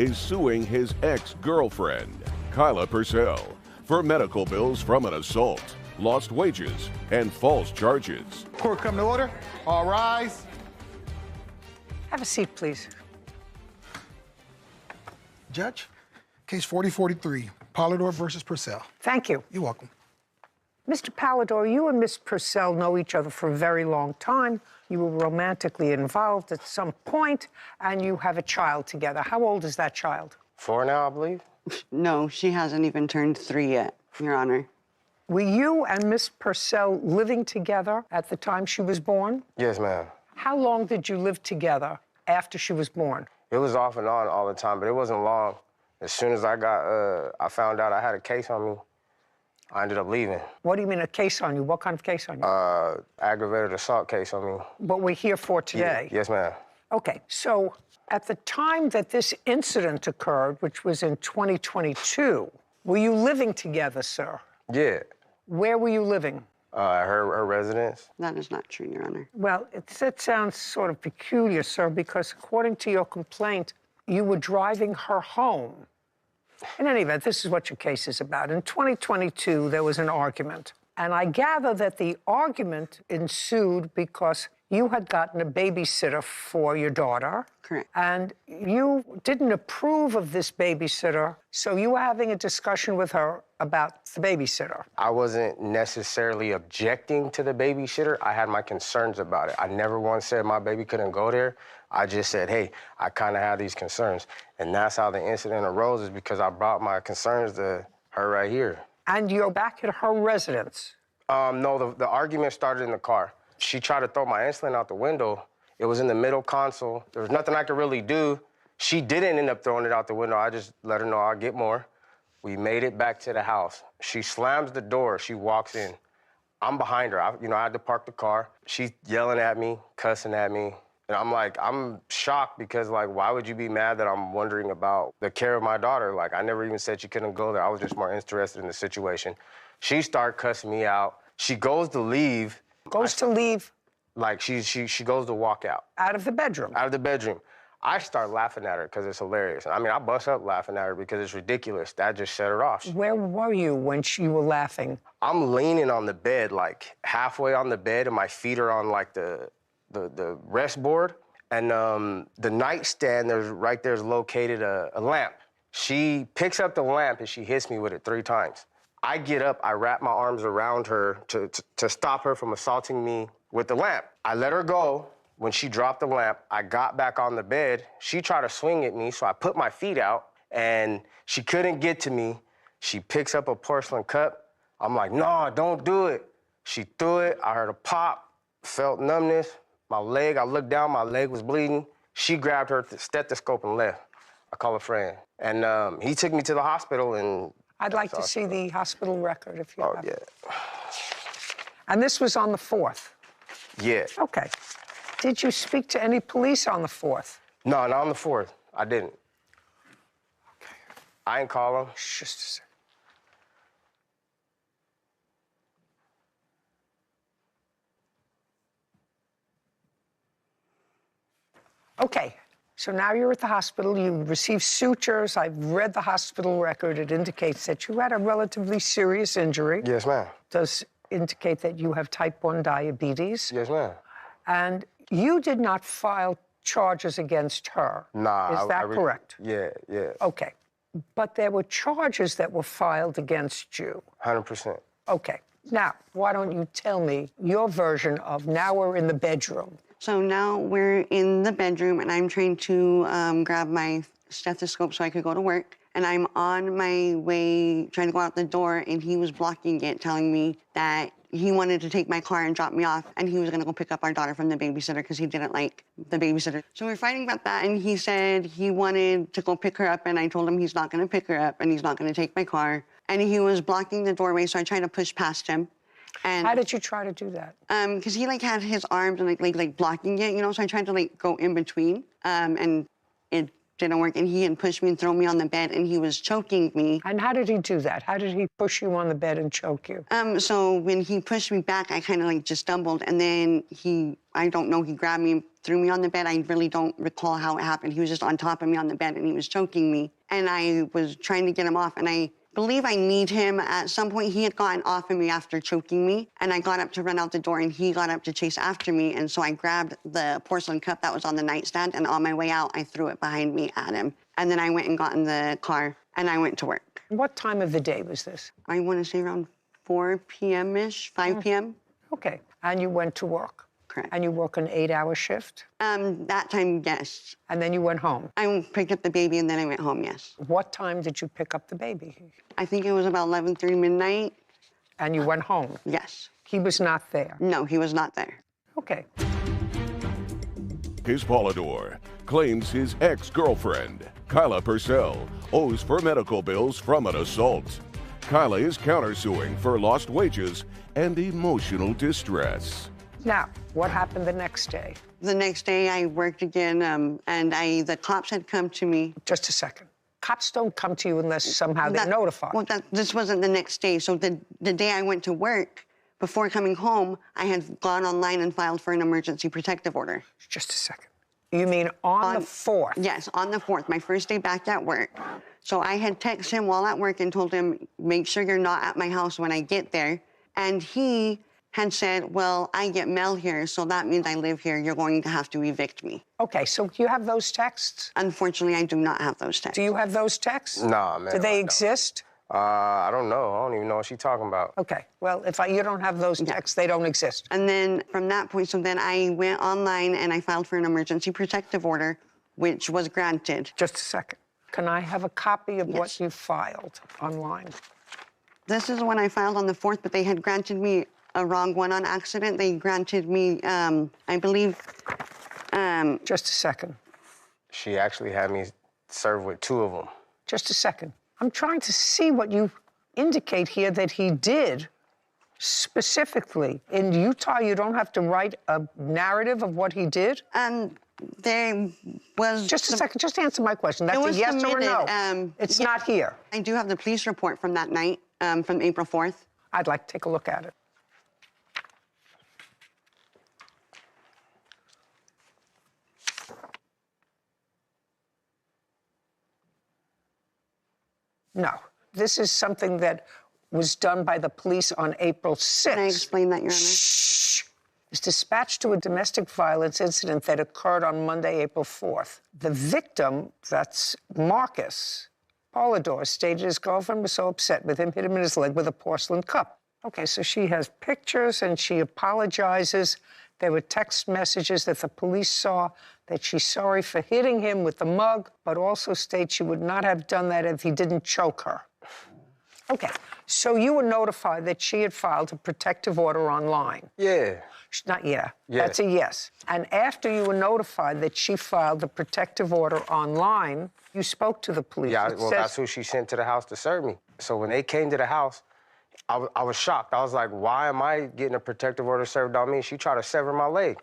is suing his ex-girlfriend, Kyla Purcell, for medical bills from an assault, lost wages, and false charges. Court come to order. All rise. Have a seat, please. Judge, case 4043, Polidor versus Purcell. Thank you. You're welcome. Mr. Polidor, you and Miss Purcell know each other for a very long time. You were romantically involved at some point, and you have a child together. How old is that child? 4 now, I believe. No, she hasn't even turned 3 yet, Your Honor. Were you and Miss Purcell living together at the time she was born? Yes, ma'am. How long did you live together after she was born? It was off and on all the time, but it wasn't long. As soon as I found out I had a case on me, I ended up leaving. What do you mean, a case on you? What kind of case on you? Aggravated assault case on me. What we're here for today? Yes, ma'am. Okay, so at the time that this incident occurred, which was in 2022, were you living together, sir? Yeah. Where were you living? Her residence. That is not true, Your Honor. Well, that sounds sort of peculiar, sir, because according to your complaint, you were driving her home. In any event, this is what your case is about. In 2022, there was an argument. And I gather that the argument ensued because you had gotten a babysitter for your daughter. Correct. And you didn't approve of this babysitter, so you were having a discussion with her about the babysitter. I wasn't necessarily objecting to the babysitter. I had my concerns about it. I never once said my baby couldn't go there. I just said, hey, I kind of have these concerns. And that's how the incident arose, is because I brought my concerns to her right here. And you're back at her residence? No, the argument started in the car. She tried to throw my insulin out the window. It was in the middle console. There was nothing I could really do. She didn't end up throwing it out the window. I just let her know I'll get more. We made it back to the house. She slams the door. She walks in. I'm behind her. I had to park the car. She's yelling at me, cussing at me. And I'm shocked because, why would you be mad that I'm wondering about the care of my daughter? I never even said she couldn't go there. I was just more interested in the situation. She started cussing me out. She goes to leave. Goes to leave? She goes to walk out. Out of the bedroom? Out of the bedroom. I start laughing at her because it's hilarious. I bust up laughing at her because it's ridiculous. That just set her off. Where were you when you were laughing? I'm leaning on the bed, halfway on the bed, and my feet are on, the rest board. And the nightstand right there is located a lamp. She picks up the lamp and she hits me with it 3 times. I get up, I wrap my arms around her to stop her from assaulting me with the lamp. I let her go. When she dropped the lamp, I got back on the bed. She tried to swing at me, so I put my feet out, and she couldn't get to me. She picks up a porcelain cup. I'm like, no, don't do it. She threw it. I heard a pop, felt numbness. My leg, I looked down, my leg was bleeding. She grabbed her stethoscope and left. I call a friend. And he took me to the hospital, and I'd like to see the hospital record if you have. Oh, yeah. And this was on the 4th? Yeah. Okay. Did you speak to any police on the 4th? No, not on the 4th. I didn't. Okay. I ain't call them. Just a second. Okay. So now you're at the hospital, you received sutures. I've read the hospital record. It indicates that you had a relatively serious injury. Yes, ma'am. Does indicate that you have type 1 diabetes. Yes, ma'am. And you did not file charges against her. Nah. Is that correct? Yeah. Okay. But there were charges that were filed against you. 100%. Okay. Now, why don't you tell me your version of now we're in the bedroom? So now we're in the bedroom, and I'm trying to grab my stethoscope so I could go to work. And I'm on my way, trying to go out the door, and he was blocking it, telling me that he wanted to take my car and drop me off, and he was gonna go pick up our daughter from the babysitter because he didn't like the babysitter. So we're fighting about that, and he said he wanted to go pick her up, and I told him he's not gonna pick her up, and he's not gonna take my car. And he was blocking the doorway, so I tried to push past him. And how did you try to do that? Because he had his arms and like blocking it, so I tried to go in between, and it didn't work, and he had pushed me and thrown me on the bed, and he was choking me. And how did he do that? How did he push you on the bed and choke you? So when he pushed me back, I kind of like just stumbled, and then I don't know, he grabbed me and threw me on the bed. I really don't recall how it happened. He was just on top of me on the bed, and he was choking me. And I was trying to get him off, and I believe I kneed him. At some point, he had gotten off of me after choking me, and I got up to run out the door, and he got up to chase after me, and so I grabbed the porcelain cup that was on the nightstand, and on my way out, I threw it behind me at him. And then I went and got in the car, and I went to work. What time of the day was this? I want to say around 4 p.m.-ish, 5 p.m. Okay, and you went to work? Correct. And you work an 8-hour shift? That time, yes. And then you went home? I picked up the baby, and then I went home, yes. What time did you pick up the baby? I think it was about 11:30 midnight. And you went home? Yes. He was not there? No, he was not there. Okay. His Polidor claims his ex-girlfriend, Kyla Purcell, owes for medical bills from an assault. Kyla is countersuing for lost wages and emotional distress. Now, what happened the next day? The next day, I worked again, and the cops had come to me. Just a second. Cops don't come to you unless somehow they're notified. Well, this wasn't the next day. So the day I went to work, before coming home, I had gone online and filed for an emergency protective order. Just a second. You mean on the 4th? Yes, on the 4th, my first day back at work. So I had texted him while at work and told him, make sure you're not at my house when I get there. And he had said, well, I get mail here, so that means I live here. You're going to have to evict me. Okay, so do you have those texts? Unfortunately, I do not have those texts. Do you have those texts? Nah, man. Do they I don't. exist? I don't know. I don't even know what she's talking about. Okay, well, if you don't have those texts, they don't exist. And then from that point, so then I went online and I filed for an emergency protective order, which was granted. Just a second. Can I have a copy of what Yes. you filed online? This is when I filed on the 4th, but they had granted me a wrong one on accident. They granted me, I believe... Just a second. She actually had me served with 2 of them. Just a second. I'm trying to see what you indicate here that he did specifically. In Utah, you don't have to write a narrative of what he did? There was... Just a second. Just answer my question. That's It a was yes or a submitted, no. It's yeah. not here. I do have the police report from that night, from April 4th. I'd like to take a look at it. No, this is something that was done by the police on April 6th. Can I explain that, Your Honor? Shh. It's dispatched to a domestic violence incident that occurred on Monday, April 4th. The victim, that's Marcus Polidor, stated his girlfriend was so upset with him, hit him in his leg with a porcelain cup. Okay, so she has pictures and she apologizes. There were text messages that the police saw that she's sorry for hitting him with the mug, but also states she would not have done that if he didn't choke her. Okay, so you were notified that she had filed a protective order online. Yeah. Not yeah. Yeah. That's a yes. And after you were notified that she filed the protective order online, you spoke to the police. Yeah, It well, says- that's who she sent to the house to serve me. So when they came to the house, I was shocked. I was like, why am I getting a protective order served on me? She tried to sever my leg.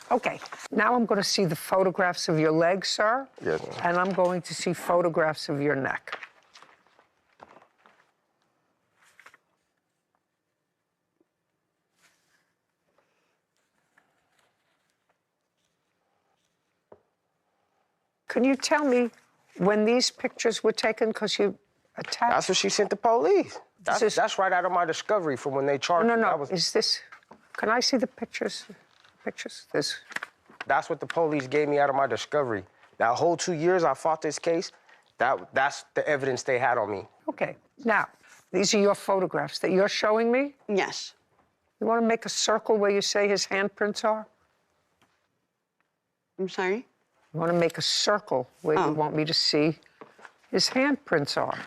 Okay, now I'm going to see the photographs of your legs, sir. Yes, ma'am. And I'm going to see photographs of your neck. Can you tell me when these pictures were taken? Because you attacked... That's what she sent the police. That's right out of my discovery from when they charged me. No. Is this... Can I see the pictures? This... That's what the police gave me out of my discovery. That whole 2 years I fought this case, that's the evidence they had on me. Okay. Now, these are your photographs that you're showing me? Yes. You want to make a circle where you say his handprints are? I'm sorry? You want to make a circle where you want me to see his handprints are.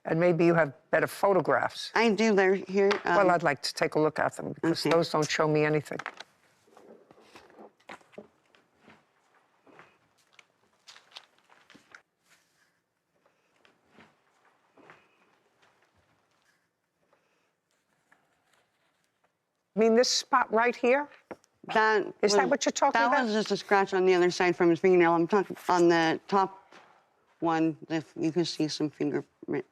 And maybe you have better photographs. I do. They're here. Well, I'd like to take a look at them because Okay. those don't show me anything. I mean, this spot right here, Is that what you're talking about? That was just a scratch on the other side from his fingernail. I'm talking on the top one, if you can see some fingerprint.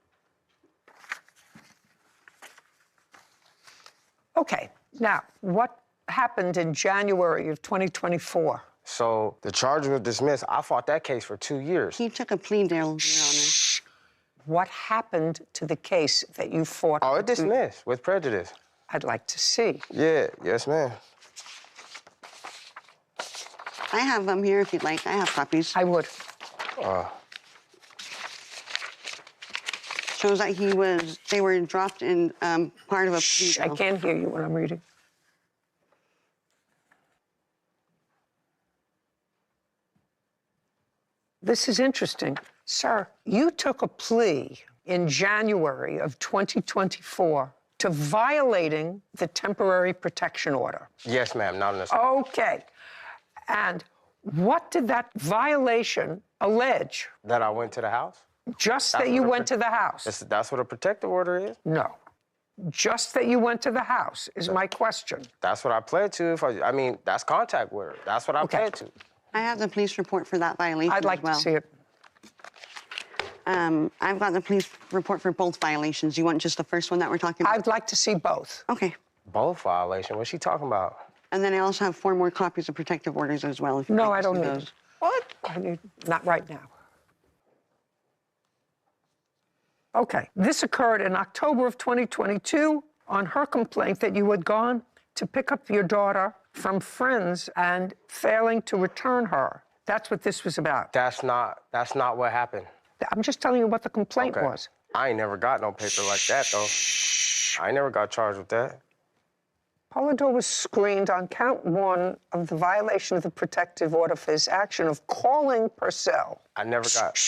Okay, now, what happened in January of 2024? So the charge was dismissed. I fought that case for 2 years. He took a plea deal, Your Honor. What happened to the case that you fought? Oh, it dismissed with prejudice. I'd like to see. Yeah, yes, ma'am. I have them here if you'd like. I have copies. I would. Shows that they were dropped in part of a plea I deal. can't hear you when I'm reading. This is interesting. Sir, you took a plea in January of 2024 to violating the temporary protection order. Yes, ma'am, not in this. Okay. And what did that violation allege? That I went to the house? Just that you went to the house? That's what a protective order is? No. Just that you went to the house is my question. That's what I pled to. I mean, that's contact with her. That's what I pled to. I have the police report for that violation I'd like as well. to see it. I've got the police report for both violations. You want just the first one that we're talking about? I'd like to see both. Okay. Both violation? What's she talking about? And then I also have 4 more copies of protective orders as well. If you'd No, like I to don't see need those. it. What? I need, not right now. Okay, this occurred in October of 2022 on her complaint that you had gone to pick up your daughter from friends and failing to return her. That's what this was about. That's not what happened. I'm just telling you what the complaint Okay. was. I ain't never got no paper like that, though. I ain't never got charged with that. Polidor was screened on count 1 of the violation of the protective order for his action of calling Purcell. I never got...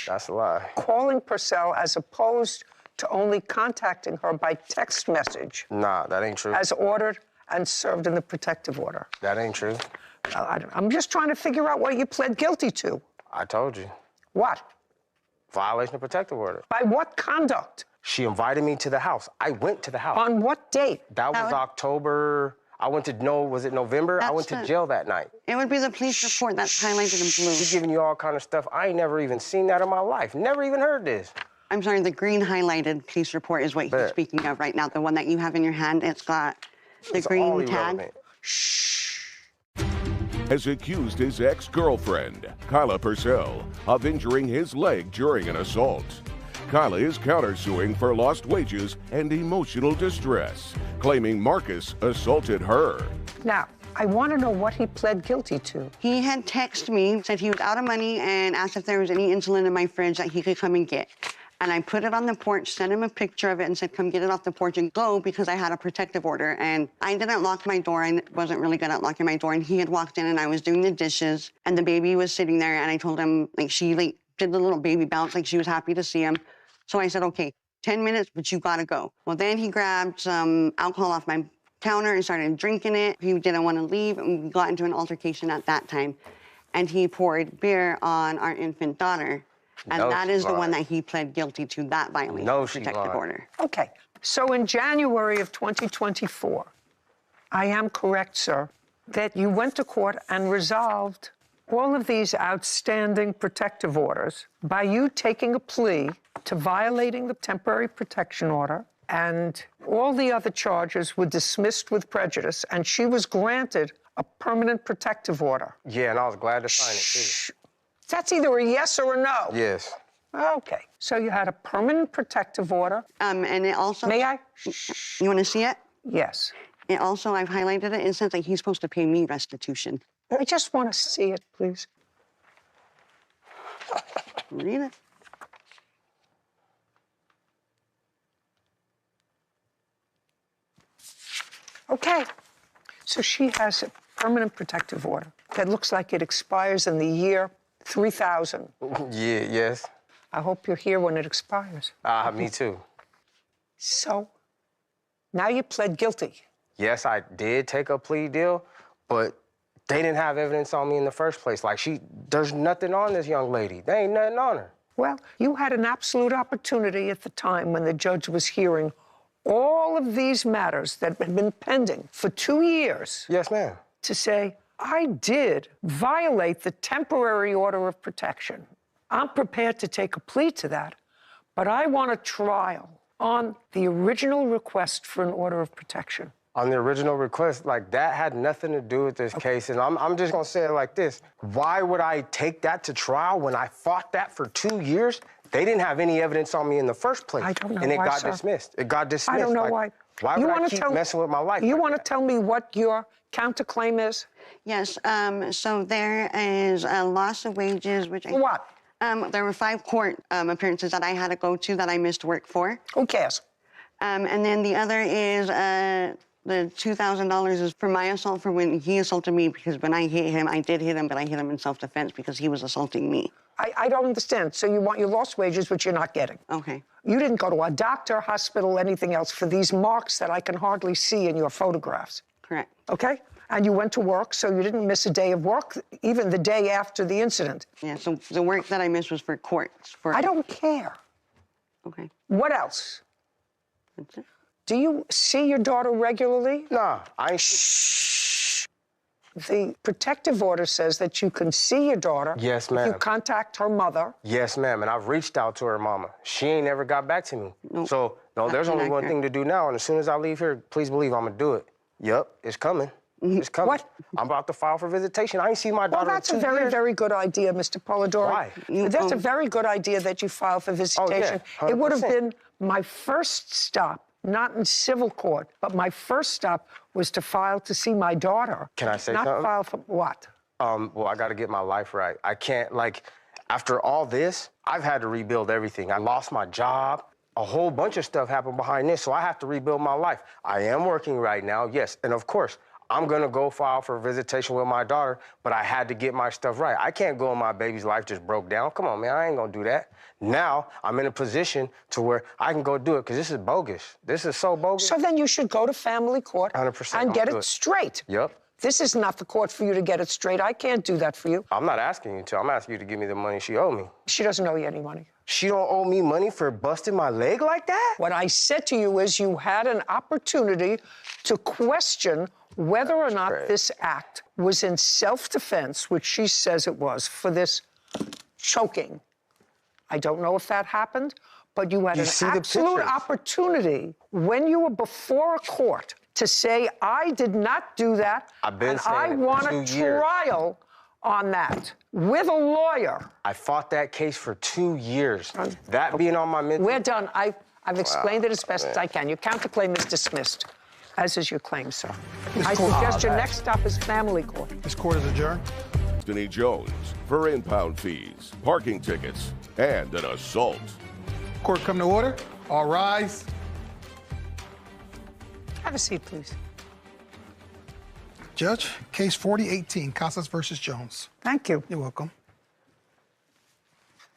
That's a lie. Calling Purcell as opposed to only contacting her by text message. Nah, that ain't true. As ordered and served in the protective order. That ain't true. I'm just trying to figure out what you pled guilty to. I told you. What? Violation of protective order. By what conduct? She invited me to the house. I went to the house. On what date? That was October... was it November? I went to jail that night. It would be the police report that's highlighted in blue. She's giving you all kind of stuff. I ain't never even seen that in my life. Never even heard this. I'm sorry, the green highlighted police report is what he's speaking of right now. The one that you have in your hand, it's got the green tag. Has accused his ex-girlfriend, Kyla Purcell, of injuring his leg during an assault. Kyla is countersuing for lost wages and emotional distress, claiming Marcus assaulted her. Now, I want to know what he pled guilty to. He had texted me, said he was out of money, and asked if there was any insulin in my fridge that he could come and get. And I put it on the porch, sent him a picture of it, and said, come get it off the porch and go, because I had a protective order. And I didn't lock my door. I wasn't really good at locking my door. And he had walked in, and I was doing the dishes, and the baby was sitting there, and I told him, she did the little baby bounce, she was happy to see him. So I said, okay, 10 minutes, but you gotta go. Well, then he grabbed some alcohol off my counter and started drinking it. He didn't want to leave, and we got into an altercation at that time. And he poured beer on our infant daughter. And that is the one that he pled guilty to, that violation of protective order. Okay, so in January of 2024, I am correct, sir, that you went to court and resolved all of these outstanding protective orders by you taking a plea to violating the temporary protection order, and all the other charges were dismissed with prejudice, and she was granted a permanent protective order. Yeah, and I was glad to sign it, too. That's either a yes or a no. Yes. Okay, so you had a permanent protective order. And it also... May I? You want to see it? Yes. It also, I've highlighted it. It says that he's supposed to pay me restitution. I just want to see it, please. Read it. Okay, so she has a permanent protective order that looks like it expires in the year 3000. Yeah, yes. I hope you're here when it expires. Me too. So, now you pled guilty. Yes, I did take a plea deal, but they didn't have evidence on me in the first place. There's nothing on this young lady. There ain't nothing on her. Well, you had an absolute opportunity at the time when the judge was hearing all of these matters that had been pending for 2 years. Yes, ma'am. to say, I did violate the temporary order of protection. I'm prepared to take a plea to that, but I want a trial on the original request for an order of protection. On the original request, like, that had nothing to do with this case. And I'm just gonna say it like this. Why would I take that to trial when I fought that for 2 years? They didn't have any evidence on me in the first place. I don't know and it why, got sir. dismissed. It got dismissed. I don't know like, why. Why would I keep messing with my life? You like want to that? tell me what your counterclaim is? Yes, so there is a loss of wages, which I... What? There were 5 court appearances that I had to go to that I missed work for. Who cares? And then the other is the $2,000 is for my assault for when he assaulted me, because when I hit him, I did hit him, but I hit him in self-defense because he was assaulting me. I don't understand. So you want your lost wages, which you're not getting. Okay. You didn't go to a doctor, hospital, anything else for these marks that I can hardly see in your photographs. Correct. Okay? And you went to work, so you didn't miss a day of work, even the day after the incident. Yeah, so the work that I missed was for court. I don't care. Okay, What else? that's it. Do you see your daughter regularly? Nah, I ain't... Shh. The protective order says that you can see your daughter. Yes, If you ma'am. contact her mother. Yes, ma'am, and I've reached out to her mama. She ain't never got back to me. Nope. So, no, there's That's only one inaccurate. thing to do now, and as soon as I leave here, please believe I'm gonna do it. Yep, it's coming. It's coming. What? I'm about to file for visitation. I ain't seen my Well, daughter that's in a 2 very, years. very good idea, Mr. Polidori. Why? That's a very good idea that you file for visitation. It would have 100%. been my first stop, not in civil court, but my first stop was to file to see my daughter. Can I say not something? file for what? Well, I gotta get my life right. I can't, like, after all this, I've had to rebuild everything. I lost my job. A whole bunch of stuff happened behind this, so I have to rebuild my life. I am working right now, yes, and of course, I'm gonna go file for visitation with my daughter, but I had to get my stuff right. I can't go and my baby's life just broke down. Come on, man, I ain't gonna do that. Now, I'm in a position to where I can go do it, because this is bogus. This is so bogus. So then you should go to family court 100%, and I'll get do it it. straight. Yep. This is not the court for you to get it straight. I can't do that for you. I'm not asking you to. I'm asking you to give me the money she owed me. She doesn't owe you any money. She don't owe me money for busting my leg like that? What I said to you is you had an opportunity to question whether or not Right. this act was in self-defense, which she says it was, for this choking. I don't know if that happened, but you had You an see the absolute pictures. opportunity when you were before a court to say, I did not do that, I've been and saying I it for want a 2 years. trial on that with a lawyer. I fought that case for 2 years. That being on my mental... We're done. I've explained it as best as I can. Your counterclaim is dismissed, as is your claim, sir. I suggest your next stop is family court. This court is adjourned. Destiny Jones for impound fees, parking tickets, and an assault. Court come to order. All rise. Have a seat, please. Judge, case 4018, Casas versus Jones. Thank you. You're welcome.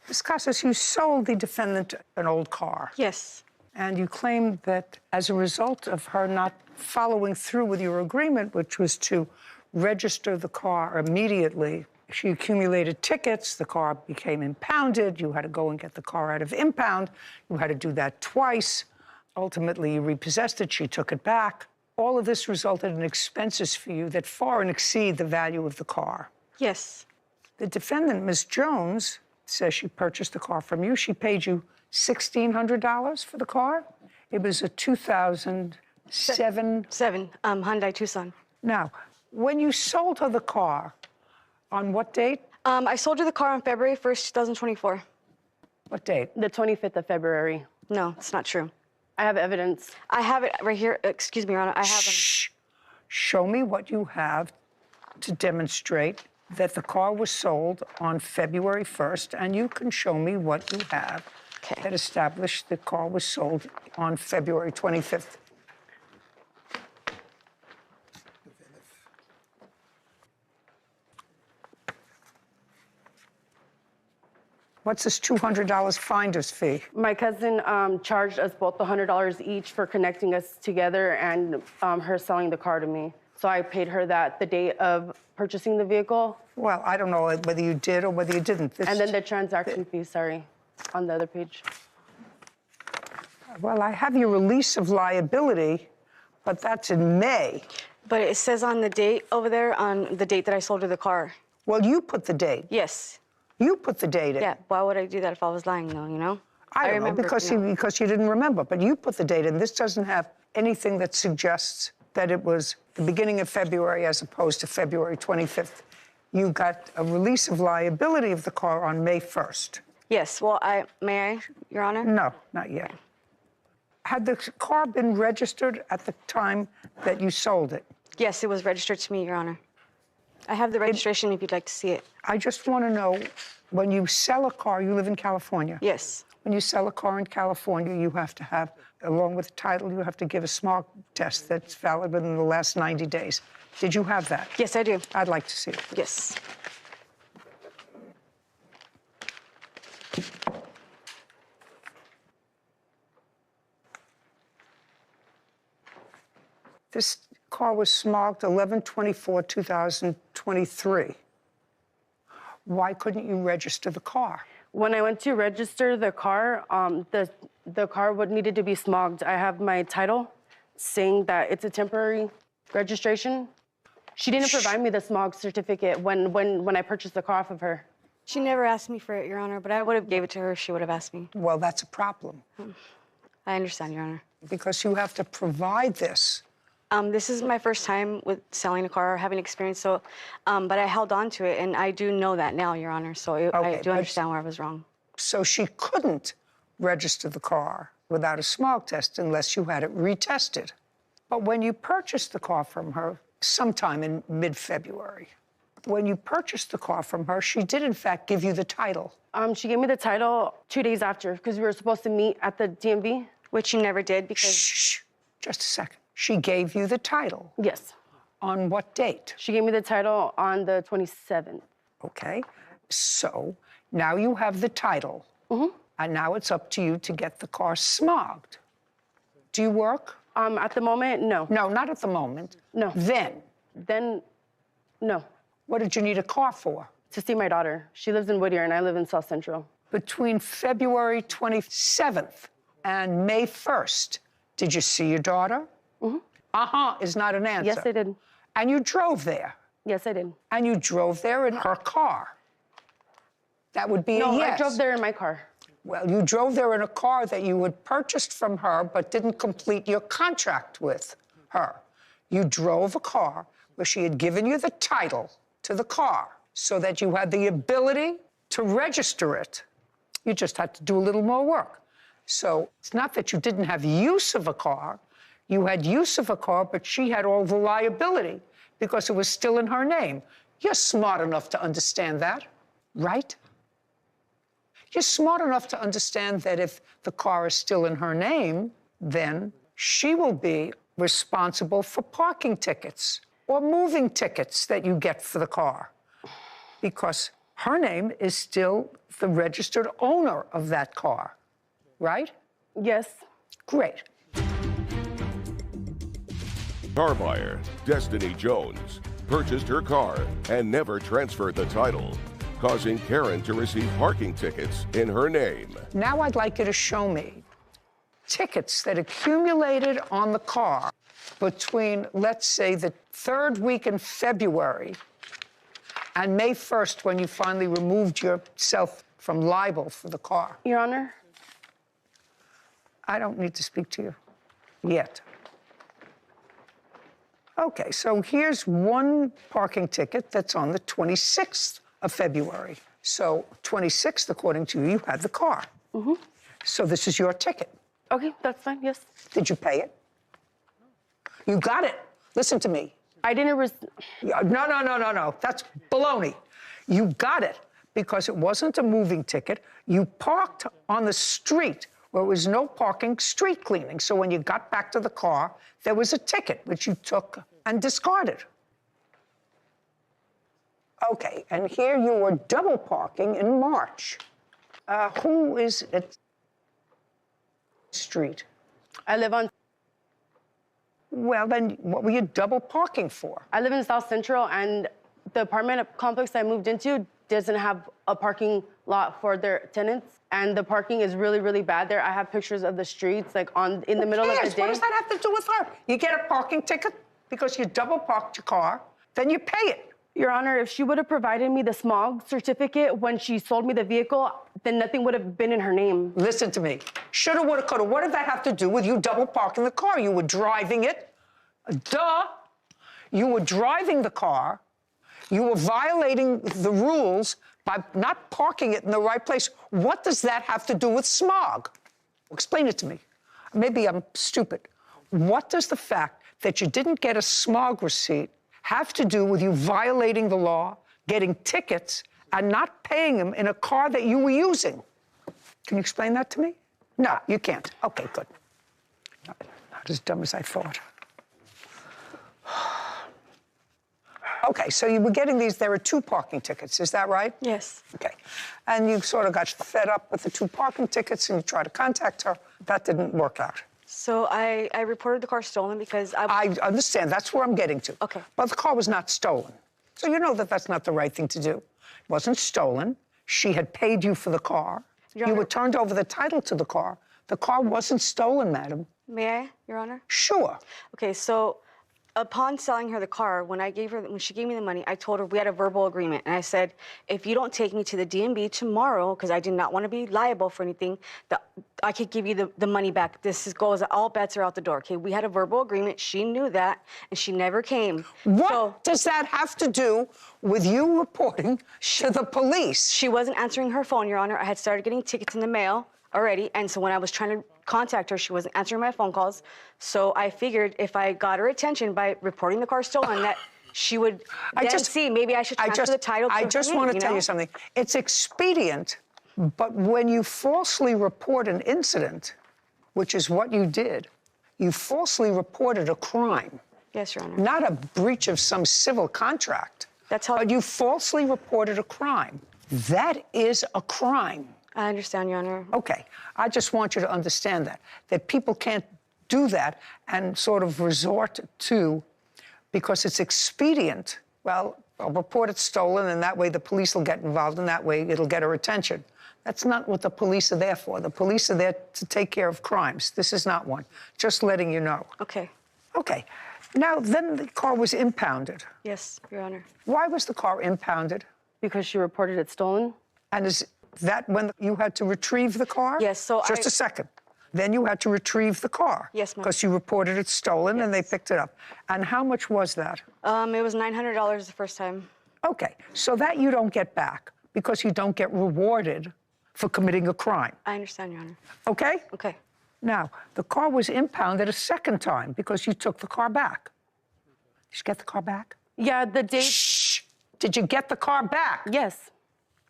Ms. Casas, you sold the defendant an old car. Yes. And you claimed that as a result of her not following through with your agreement, which was to register the car immediately, she accumulated tickets, the car became impounded, you had to go and get the car out of impound, you had to do that twice. Ultimately, you repossessed it, she took it back. All of this resulted in expenses for you that far exceed the value of the car. Yes. The defendant, Ms. Jones, says she purchased the car from you. She paid you $1,600 for the car. It was a 2007. Hyundai Tucson. Now, when you sold her the car, on what date? I sold you the car on February 1st, 2024. What date? The 25th of February. No, it's not true. I have evidence. I have it right here. Excuse me, Your Honor. I have them. Shh. Show me what you have to demonstrate that the car was sold on February 1st, and you can show me what you have that established the car was sold on February 25th. What's this $200 finder's fee? My cousin charged us both $100 each for connecting us together and her selling the car to me. So I paid her that the day of purchasing the vehicle. Well, I don't know whether you did or whether you didn't. And then the transaction fee, sorry, on the other page. Well, I have your release of liability, but that's in May. But it says on the date over there, on the date that I sold her the car. Well, you put the date. Yes. You put the date in. Yeah, why would I do that if I was lying, though, you know? I don't know, remember, because you know. because you didn't remember, but you put the date in. This doesn't have anything that suggests that it was the beginning of February as opposed to February 25th. You got a release of liability of the car on May 1st. Yes, well, may I, Your Honor? No, not yet. Had the car been registered at the time that you sold it? Yes, it was registered to me, Your Honor. I have the registration if you'd like to see it. I just want to know, when you sell a car, you live in California? Yes. When you sell a car in California, you have to have, along with the title, you have to give a smog test that's valid within the last 90 days. Did you have that? Yes, I do. I'd like to see it. Yes. This car was smogged 11/24/2023. Why couldn't you register the car? When I went to register the car, the car needed to be smogged. I have my title saying that it's a temporary registration. She didn't provide me the smog certificate when I purchased the car off of her. She never asked me for it, Your Honor, but I would have gave it to her if she would have asked me. Well, that's a problem. I understand, Your Honor. Because you have to provide this. This is my first time with selling a car or having experience, so, but I held on to it, and I do know that now, Your Honor, so I do understand where I was wrong. So she couldn't register the car without a smog test unless you had it retested. But when you purchased the car from her sometime in mid-February, when you purchased the car from her, she did, in fact, give you the title. She gave me the title 2 days after because we were supposed to meet at the DMV. Which you never did because... Shh, just a second. She gave you the title. Yes. On what date? She gave me the title on the 27th. Okay. So now you have the title. Mm-hmm. And now it's up to you to get the car smogged. Do you work? At the moment, no. No, not at the moment. No. Then? Then, no. What did you need a car for? To see my daughter. She lives in Whittier and I live in South Central. Between February 27th and May 1st, did you see your daughter? Mm-hmm. Uh-huh is not an answer. Yes, I did. And you drove there? Yes, I did. And you drove there in her car? That would be a yes. No, I drove there in my car. Well, you drove there in a car that you had purchased from her but didn't complete your contract with her. You drove a car where she had given you the title to the car so that you had the ability to register it. You just had to do a little more work. So it's not that you didn't have use of a car. You had use of a car, but she had all the liability because it was still in her name. You're smart enough to understand that, right? You're smart enough to understand that if the car is still in her name, then she will be responsible for parking tickets or moving tickets that you get for the car because her name is still the registered owner of that car, right? Yes. Great. Car buyer Destiny Jones purchased her car and never transferred the title, causing Karen to receive parking tickets in her name. Now I'd like you to show me tickets that accumulated on the car between, let's say, the 3rd week in February and May 1st when you finally removed yourself from libel for the car. Your Honor? I don't need to speak to you yet. Okay, so here's one parking ticket that's on the 26th of February. So 26th, according to you, you had the car. Mm-hmm. So this is your ticket. Okay, that's fine, yes. Did you pay it? You got it. Listen to me. I didn't No. That's baloney. You got it because it wasn't a moving ticket. You parked on the street where there was no parking, street cleaning. So when you got back to the car, there was a ticket which you took and discarded. Okay, and here you were double parking in March. Who is at street? I live on... Well, then what were you double parking for? I live in South Central, and the apartment complex I moved into doesn't have a parking lot for their tenants, and the parking is really, really bad there. I have pictures of the streets, like in the middle of the day. What does that have to do with her? You get a parking ticket, because you double parked your car, then you pay it. Your Honor, if she would have provided me the smog certificate when she sold me the vehicle, then nothing would have been in her name. Listen to me. Shoulda, woulda, coulda. What did that have to do with you double parking the car? You were driving it. Duh. You were driving the car. You were violating the rules by not parking it in the right place. What does that have to do with smog? Explain it to me. Maybe I'm stupid. What does the fact that you didn't get a smog receipt have to do with you violating the law, getting tickets, and not paying them in a car that you were using? Can you explain that to me? No, you can't. Okay, good. Not as dumb as I thought. Okay, so you were getting these, there were 2 parking tickets, is that right? Yes. Okay. And you sort of got fed up with the 2 parking tickets and you tried to contact her. That didn't work out. So I reported the car stolen because I understand. That's where I'm getting to. Okay. But the car was not stolen. So you know that that's not the right thing to do. It wasn't stolen. She had paid you for the car. Your You Honor. were turned over the title to the car. The car wasn't stolen, madam. May I, Your Honor? Sure. Okay, so upon selling her the car, when she gave me the money, I told her we had a verbal agreement. And I said, if you don't take me to the DMV tomorrow, because I did not want to be liable for anything, I could give you the money back. Goes, all bets are out the door, okay? We had a verbal agreement. She knew that, and she never came. What does that have to do with you reporting to the police? She wasn't answering her phone, Your Honor. I had started getting tickets in the mail already, and so when I was trying to contact her, she wasn't answering my phone calls. So I figured if I got her attention by reporting the car stolen, that she would see maybe I should transfer the title to her. I just want to tell you something. It's expedient, but when you falsely report an incident, which is what you did, you falsely reported a crime. Yes, Your Honor. Not a breach of some civil contract. That's how. But you falsely reported a crime. That is a crime. I understand, Your Honor. Okay. I just want you to understand that people can't do that and sort of resort to, because it's expedient, well, I'll report it stolen, and that way the police will get involved, and that way it'll get her attention. That's not what the police are there for. The police are there to take care of crimes. This is not one. Just letting you know. Okay. Okay. Now, then the car was impounded. Yes, Your Honor. Why was the car impounded? Because she reported it stolen. And is that when you had to retrieve the car? Yes, so Just a second. Then you had to retrieve the car. Yes, ma'am. Because you reported it stolen and they picked it up. And how much was that? It was $900 the first time. Okay, so that you don't get back because you don't get rewarded for committing a crime. I understand, Your Honor. Okay? Okay. Now, the car was impounded a second time because you took the car back. Did you get the car back? Yeah, the date. Shh! Did you get the car back? Yes,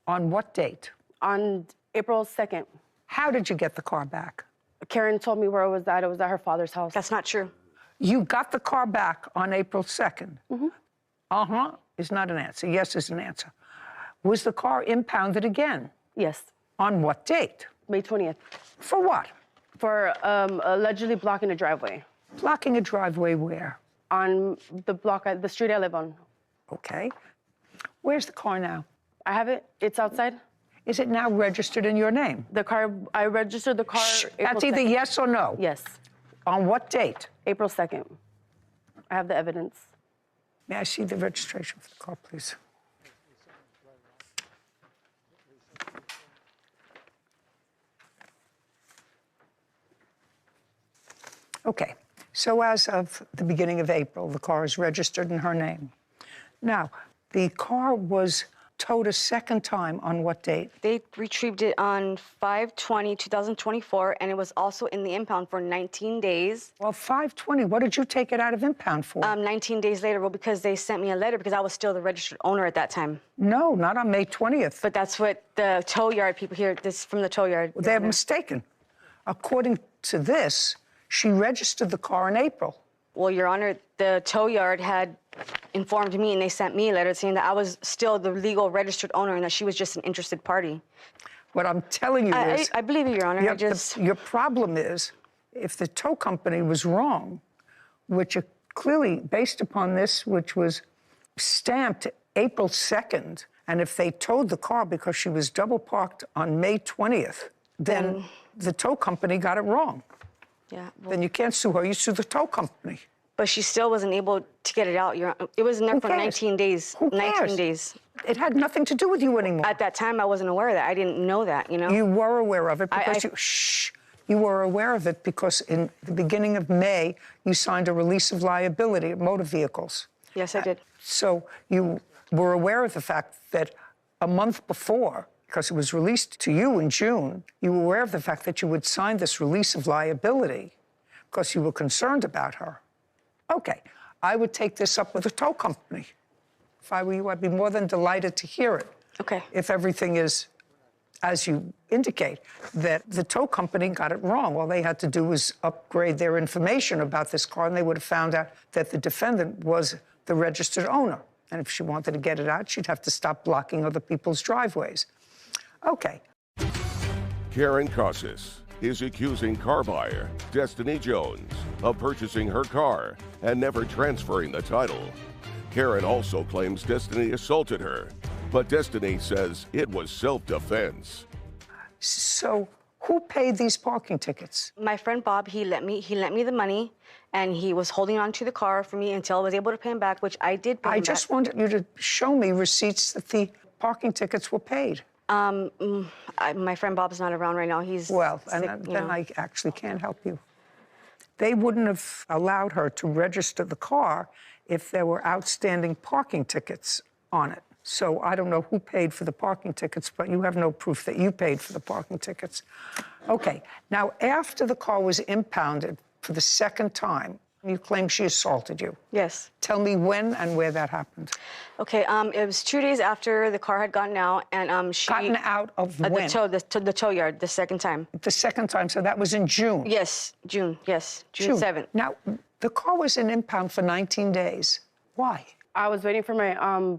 On what date? on April 2nd. How did you get the car back? Karen told me where it was at. It was at her father's house. That's not true. You got the car back on April 2nd. Mm-hmm. Uh-huh is not an answer. Yes is an answer. Was the car impounded again? Yes, On what date? May 20th. For what? For allegedly blocking a driveway Blocking a driveway where? on the street I live on. Okay. Where's the car now? I have it. It's outside. Is it now registered in your name? The car, I registered the car April That's either 2nd. yes or no. Yes, On what date? April 2nd. I have the evidence. May I see the registration for the car, please? Okay, so as of the beginning of April, the car is registered in her name. Now, the car was towed a second time on what date? They retrieved it on 5/20/2024, and it was also in the impound for 19 days. Well, 5/20, what did you take it out of impound for? 19 days later, well, because they sent me a letter because I was still the registered owner at that time. No, not on May 20th. But that's what the tow yard people here, this from the tow yard. They're mistaken. According to this, she registered the car in April. Well, Your Honor, the tow yard had informed me, and they sent me a letter saying that I was still the legal registered owner and that she was just an interested party. What I'm telling you is... I believe you, Your Honor. Your problem is, if the tow company was wrong, which clearly, based upon this, which was stamped April 2nd, and if they towed the car because she was double parked on May 20th, then the tow company got it wrong. Yeah. Well, Then you can't sue her, you sue the tow company. But she still wasn't able to get it out. It was in there for 19 days. Who cares? 19 days. It had nothing to do with you anymore. At that time, I wasn't aware of that. I didn't know that, you know? You were aware of it because you were aware of it because in the beginning of May, you signed a release of liability of motor vehicles. Yes, I did. So you were aware of the fact that a month before, because it was released to you in June, you were aware of the fact that you would sign this release of liability because you were concerned about her. Okay, I would take this up with the tow company. If I were you, I'd be more than delighted to hear it. Okay. If everything is, as you indicate, that the tow company got it wrong. All they had to do was upgrade their information about this car, and they would have found out that the defendant was the registered owner. And if she wanted to get it out, she'd have to stop blocking other people's driveways. Okay. Karen Casas is accusing car buyer Destiny Jones of purchasing her car and never transferring the title. Karen also claims Destiny assaulted her, but Destiny says it was self-defense. So who paid these parking tickets? My friend Bob, he lent me the money, and he was holding on to the car for me until I was able to pay him back, which I did pay him back. I just wanted you to show me receipts that the parking tickets were paid. My friend Bob's not around right now. He's Well, sick, and then I actually can't help you. They wouldn't have allowed her to register the car if there were outstanding parking tickets on it. So I don't know who paid for the parking tickets, but you have no proof that you paid for the parking tickets. Okay, now after the car was impounded for the second time, you claim she assaulted you. Yes. Tell me when and where that happened. Okay, it was 2 days after the car had gotten out, and she... Gotten out of when? The tow yard, the second time. The second time, so that was in June? Yes, June 7th. Now, the car was in impound for 19 days. Why? I was waiting for my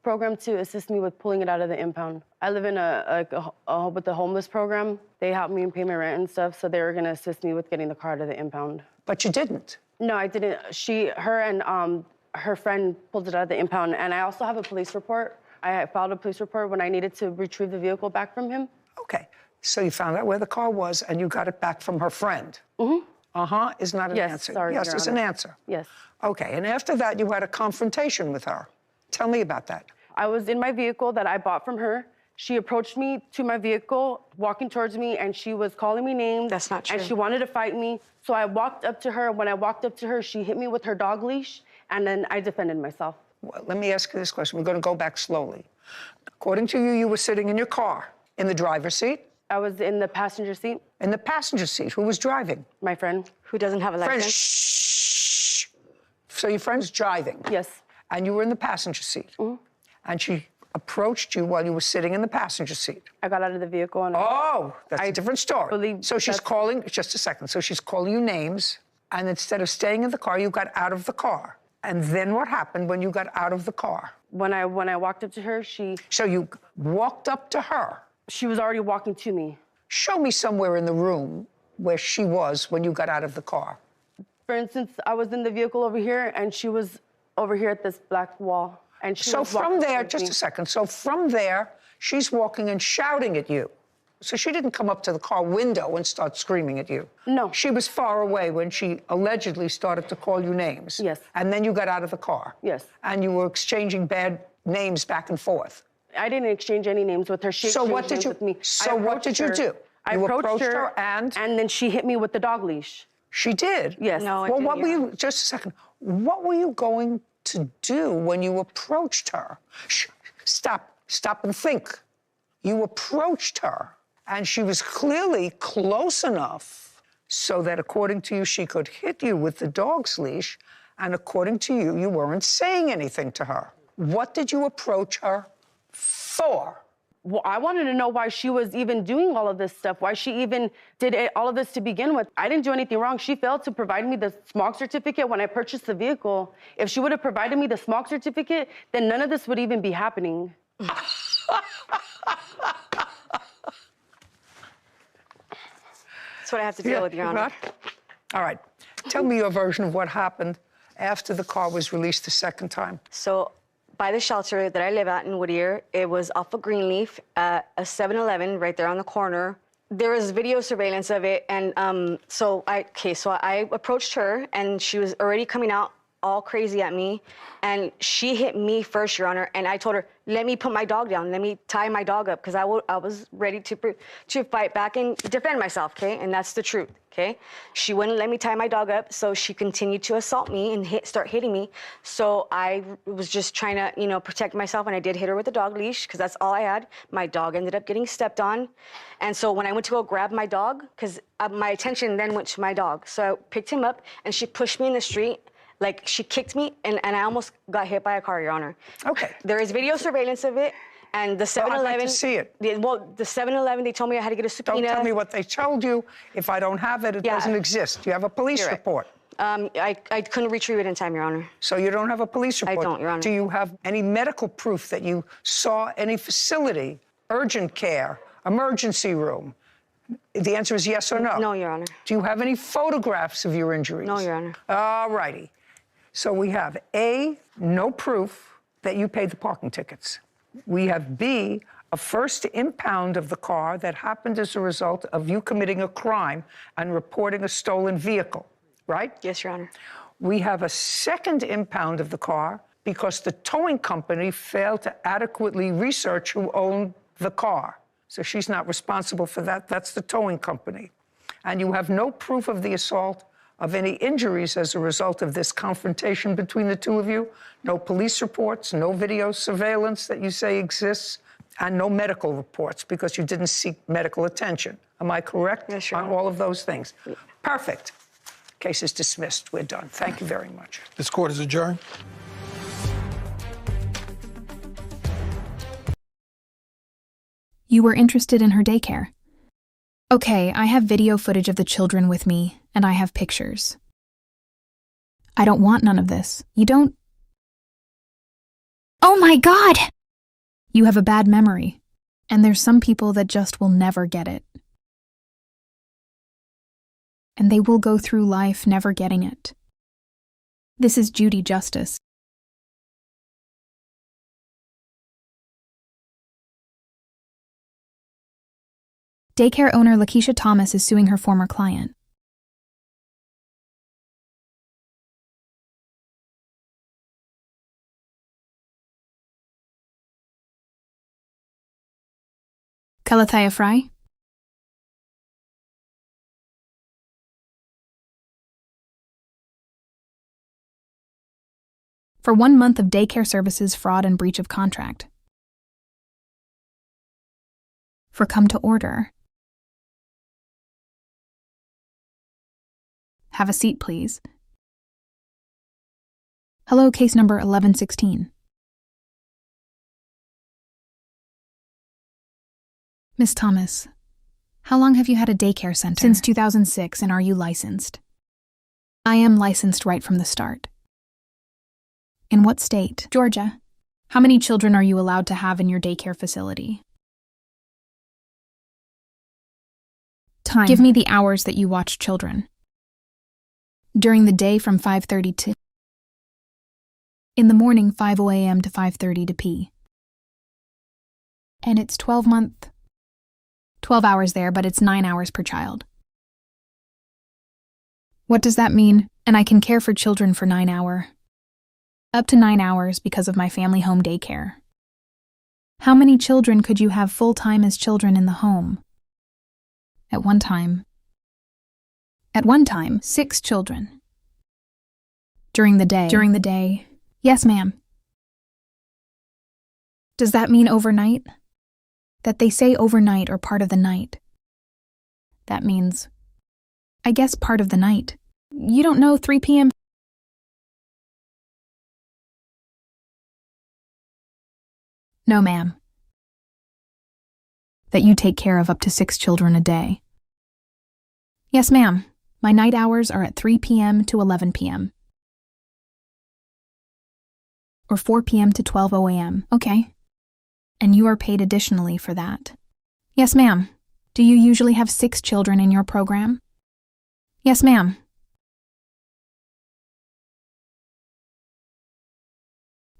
program to assist me with pulling it out of the impound. I live in with the homeless program. They helped me pay my rent and stuff, so they were gonna assist me with getting the car out of the impound. But you didn't? No, I didn't. Her and her friend pulled it out of the impound, and I also have a police report. I filed a police report when I needed to retrieve the vehicle back from him. Okay, so you found out where the car was, and you got it back from her friend. Mm-hmm. Uh-huh, is not an answer. Sorry, yes, Your it's Honor. an answer. Yes. Okay, and after that, you had a confrontation with her. Tell me about that. I was in my vehicle that I bought from her. She approached me to my vehicle, walking towards me, and she was calling me names. That's not true. And she wanted to fight me. So I walked up to her. When I walked up to her, she hit me with her dog leash, and then I defended myself. Well, let me ask you this question. We're going to go back slowly. According to you, you were sitting in your car, in the driver's seat? I was in the passenger seat. In the passenger seat. Who was driving? My friend. Who doesn't have a Friend, license? shh. So your friend's driving? Yes. And you were in the passenger seat? Mm-hmm. And she approached you while you were sitting in the passenger seat? I got out of the vehicle and... Oh, that's a different story. So she's calling, just a second, so she's calling you names, and instead of staying in the car, you got out of the car. And then what happened when you got out of the car? When I walked up to her, So you walked up to her? She was already walking to me. Show me somewhere in the room where she was when you got out of the car. For instance, I was in the vehicle over here, and she was over here at this black wall. And she was from there, towards just me. a second. So from there, she's walking and shouting at you. So she didn't come up to the car window and start screaming at you. No. She was far away when she allegedly started to call you names. Yes. And then you got out of the car. Yes. And you were exchanging bad names back and forth. I didn't exchange any names with her. She So what exchanged did you? names with me. So what did you do? I You approached her and then she hit me with the dog leash. she did. Yes. No, I Well, didn't what were hear you? Just a second. What were you going to do when you approached her? Shh, stop and think. You approached her, and she was clearly close enough so that, according to you, she could hit you with the dog's leash, and according to you, you weren't saying anything to her. What did you approach her for? Well, I wanted to know why she was even doing all of this stuff, why she even did all of this to begin with. I didn't do anything wrong. She failed to provide me the smog certificate when I purchased the vehicle. If she would have provided me the smog certificate, then none of this would even be happening. That's what I have to deal with, Your Honor. All right. Tell me your version of what happened after the car was released the second time. So, by the shelter that I live at in Whittier, it was off of Greenleaf at a 7-Eleven right there on the corner. There was video surveillance of it, and so I approached her, and she was already coming out all crazy at me, and she hit me first, Your Honor, and I told her, let me put my dog down, let me tie my dog up, because I was ready to fight back and defend myself, okay, and that's the truth, okay? She wouldn't let me tie my dog up, so she continued to assault me and start hitting me, so I was just trying to, you know, protect myself, and I did hit her with a dog leash, because that's all I had. My dog ended up getting stepped on, and so when I went to go grab my dog, because my attention then went to my dog, so I picked him up, and she pushed me in the street. Like, she kicked me, and I almost got hit by a car, Your Honor. Okay. There is video surveillance of it, and the 7-Eleven... Well, I'd like to see it. Well, the 7-Eleven, they told me I had to get a subpoena. Don't tell me what they told you. If I don't have it, it doesn't exist. You have a police You're right. report. I couldn't retrieve it in time, Your Honor. So you don't have a police report? I don't, Your Honor. Do you have any medical proof that you saw any facility, urgent care, emergency room? The answer is yes or no? No, Your Honor. Do you have any photographs of your injuries? No, Your Honor. All righty. So we have A, no proof that you paid the parking tickets. We have B, a first impound of the car that happened as a result of you committing a crime and reporting a stolen vehicle, right? Yes, Your Honor. We have a second impound of the car because the towing company failed to adequately research who owned the car. So she's not responsible for that. That's the towing company. And you have no proof of the assault, of any injuries as a result of this confrontation between the two of you. No police reports, no video surveillance that you say exists, and no medical reports because you didn't seek medical attention. Am I correct? Yes, Your on Honor. all of those things? Perfect. Case is dismissed. We're done. Thank you very much. This court is adjourned. You were interested in her daycare. Okay, I have video footage of the children with me, and I have pictures. I don't want none of this. You don't... Oh my God! You have a bad memory, and there's some people that just will never get it. And they will go through life never getting it. This is Judy Justice. Daycare owner Lakeisha Thomas is suing her former client. Kalathaya Fry? For 1 month of daycare services fraud and breach of contract. For come to order. Have a seat, please. Hello, case number 1116. Miss Thomas, how long have you had a daycare center? Since 2006, and are you licensed? I am licensed right from the start. In what state? Georgia. How many children are you allowed to have in your daycare facility? Time. Give me the hours that you watch children. During the day from 5:30 to... In the morning 5 a.m. to 5:30 to p. And it's 12-month. 12 hours there, but it's 9 hours per child. What does that mean? And I can care for children for 9 hours. Up to 9 hours because of my family home daycare. How many children could you have full-time as children in the home? At one time, 6 children. During the day. Yes, ma'am. Does that mean overnight? That they say overnight or part of the night. That means, I guess, part of the night. You don't know 3 p.m.? No, ma'am. That you take care of up to 6 children a day. Yes, ma'am. My night hours are at 3 p.m. to 11 p.m. Or 4 p.m. to 12 a.m. Okay. And you are paid additionally for that. Yes, ma'am. Do you usually have 6 children in your program? Yes, ma'am.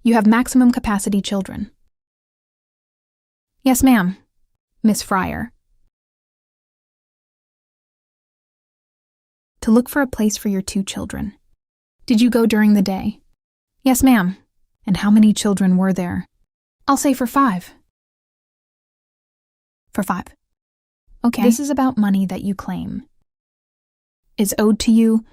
You have maximum capacity children. Yes, ma'am. Miss Fryer. to look for a place for your 2 children. Did you go during the day? Yes, ma'am. And how many children were there? I'll say for 5. For 5. Okay. This is about money that you claim is owed to you.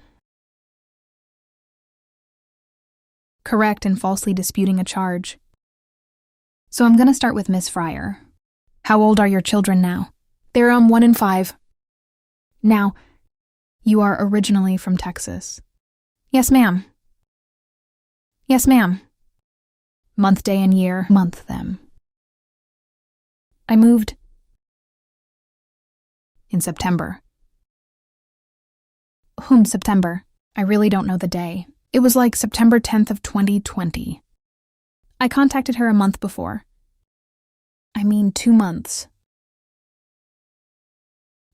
Correct and falsely disputing a charge. So I'm going to start with Miss Fryer. How old are your children now? They're 1 and 5. Now, you are originally from Texas. Yes, ma'am. Yes, ma'am. Month, day, and year. Month, them. I moved in September. September. I really don't know the day. It was like September 10th of 2020. I contacted her a month before. 2 months.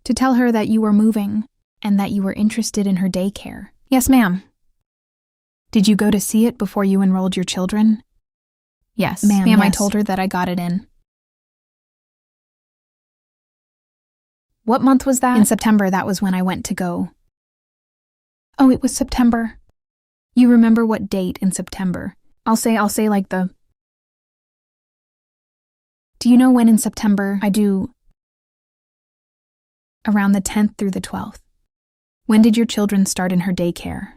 To tell her that you were moving and that you were interested in her daycare. Yes, ma'am. Did you go to see it before you enrolled your children? Yes, ma'am. Yes. I told her that I got it in. What month was that? In September, that was when I went to go. Oh, it was September. You remember what date in September? I'll say like the... Do you know when in September I do... Around the 10th through the 12th. When did your children start in her daycare?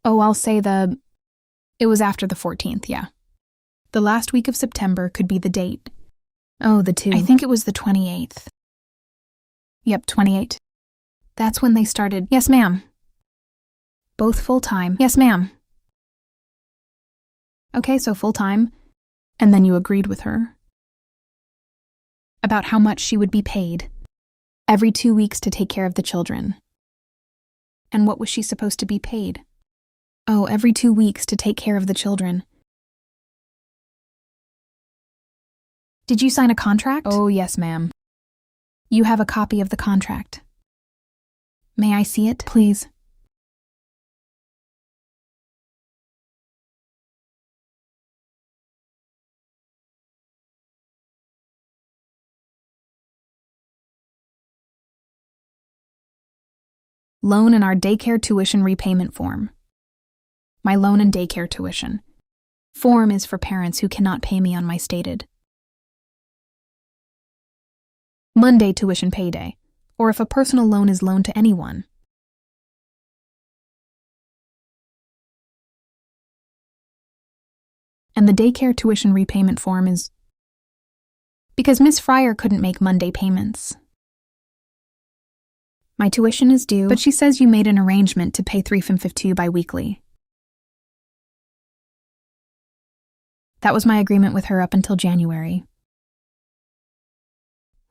Oh, I'll say It was after the 14th, yeah. The last week of September could be the date. Oh, the 2. I think it was the 28th. Yep, 28. That's when they started. Yes, ma'am. Both full-time. Yes, ma'am. Okay, so full-time. And then you agreed with her about how much she would be paid every 2 weeks to take care of the children. And what was she supposed to be paid? Oh, every 2 weeks to take care of the children. Did you sign a contract? Oh, yes, ma'am. You have a copy of the contract. May I see it, please? Loan and our daycare tuition repayment form. My loan and daycare tuition. Form is for parents who cannot pay me on my stated Monday tuition payday, or if a personal loan is loaned to anyone. And the daycare tuition repayment form is because Miss Fryer couldn't make Monday payments. My tuition is due, but she says you made an arrangement to pay $3.52 bi-weekly. That was my agreement with her up until January.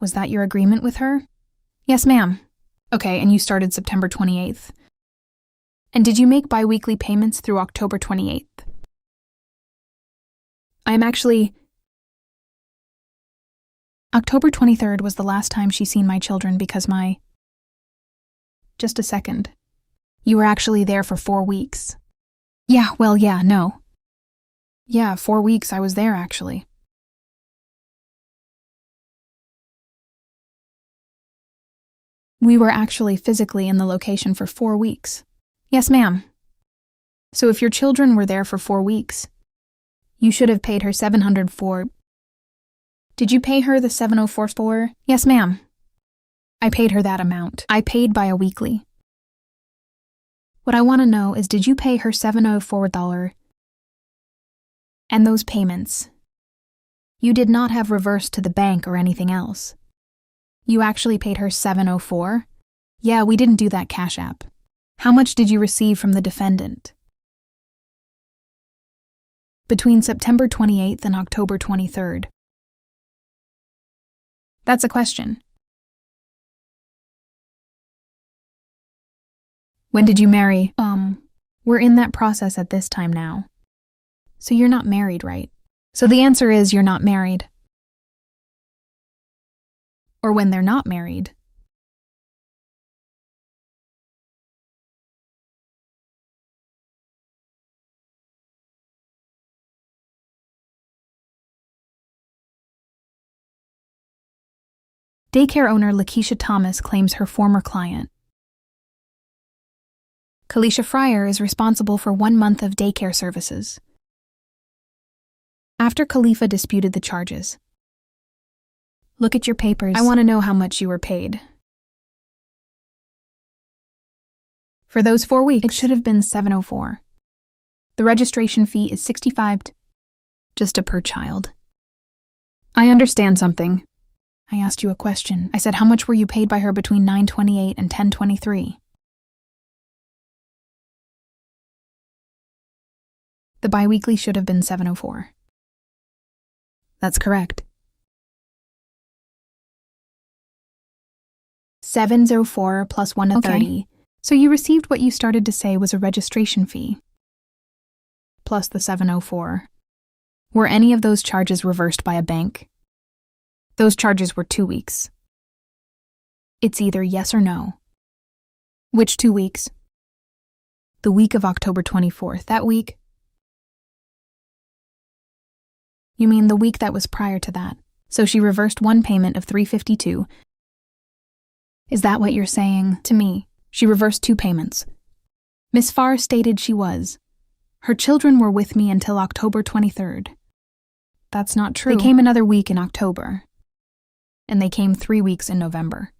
Was that your agreement with her? Yes, ma'am. Okay, and you started September 28th. And did you make bi-weekly payments through October 28th? October 23rd was the last time she seen my children because Just a second. You were actually there for 4 weeks. Yeah, 4 weeks I was there, actually. We were actually physically in the location for 4 weeks. Yes, ma'am. So if your children were there for 4 weeks, you should have paid her $704. Did you pay her the $704? Yes, ma'am. I paid her that amount. I paid by a weekly. What I want to know is, did you pay her $704 and those payments? You did not have reversed to the bank or anything else. You actually paid her $704? Yeah, we didn't do that Cash App. How much did you receive from the defendant? Between September 28th and October 23rd. That's a question. When did you marry? We're in that process at this time now. So you're not married, right? So the answer is you're not married. Or when they're not married. Daycare owner Lakeisha Thomas claims her former client Kalisha Fryer is responsible for 1 month of daycare services. After Khalifa disputed the charges. Look at your papers. I want to know how much you were paid. For those 4 weeks, it should have been $704. The registration fee is $65, just a per child. I understand something. I asked you a question. I said, how much were you paid by her between 9/28 and 10/23? The biweekly should have been $704. That's correct. $704 plus $130. Okay. So you received what you started to say was a registration fee, plus the $704. Were any of those charges reversed by a bank? Those charges were 2 weeks. It's either yes or no. Which 2 weeks? The week of October 24th, that week? You mean the week that was prior to that? So she reversed one payment of $352. Is that what you're saying? To me, she reversed 2 payments. Miss Farr stated she was. Her children were with me until October 23rd. That's not true. They came another week in October. And they came 3 weeks in November.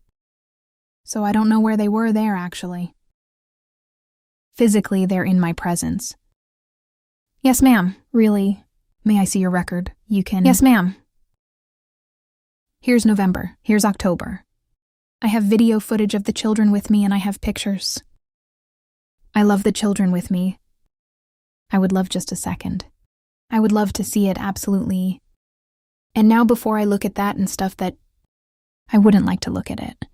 So I don't know where they were there, actually. Physically, they're in my presence. Yes, ma'am. Really? May I see your record? You can... Yes, ma'am. Here's November. Here's October. I have video footage of the children with me, and I have pictures. I love the children with me. I would love just a second. I would love to see it, absolutely. And now before I look at that and stuff that I wouldn't like to look at it.